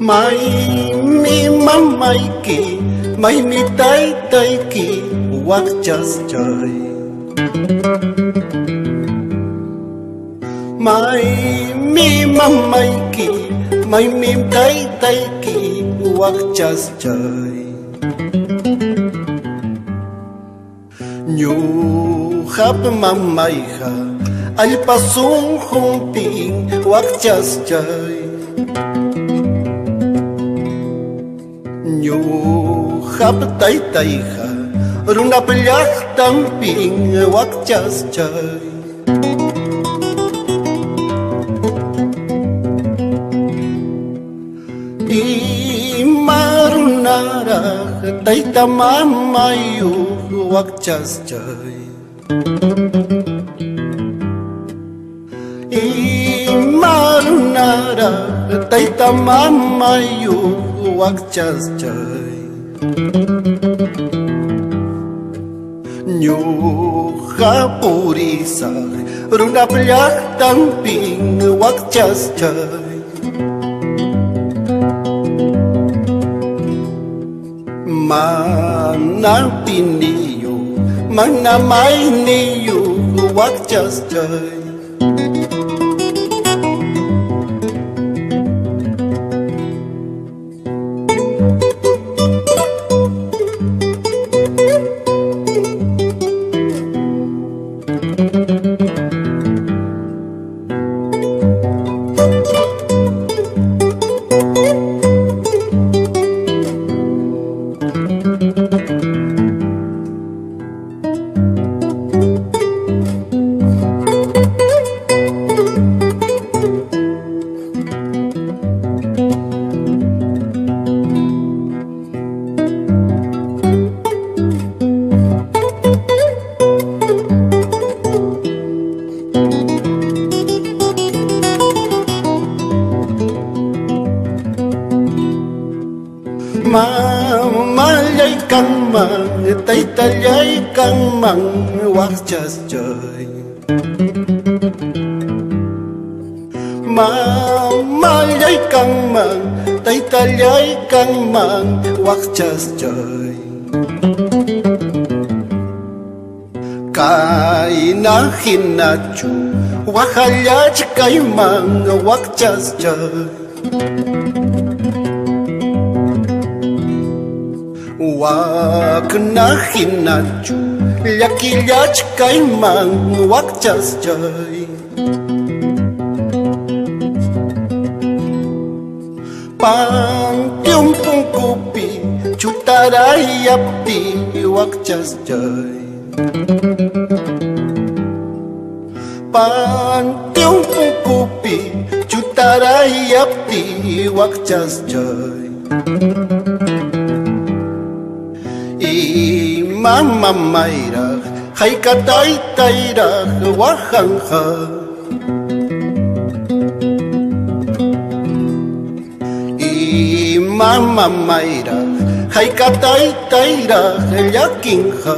Mai mi mamai ki, mai mi tai tai ki, wak jas jai. Mai mi mamai ki, mai mi tai tai ki, wak jas jai. Nyu hap mamai ha, al pasung humping, wak jas jai. Nyu hap tai tai ha, runa pelyak tamping, wak jas jai. Marunara taita mamayu wak jas jai. Marunara taita mamayu wak jas jai. Nyu hapurisa runa pelyak tamping wak jas jai. Mana piniyo, mana mai niyo, wak jas jai. Malay kang mang, tay talyay kang mang, wak jas jai. Malay kang mang, tay talyay kang mang, wak jas jai. Kay na hinachu, wakalyach kay mang, wak jas jai. Wak na hinachu, yakilyach kay mang, wak jas jai. Pang tiumpung kupi, chutaray api, wak jas jai. Pang tiumpung kupi, chutaray api, wak jas jai. Mama mayra, hay katay tayra, wahangha. Mama mayra, hay katay tayra, yakingha.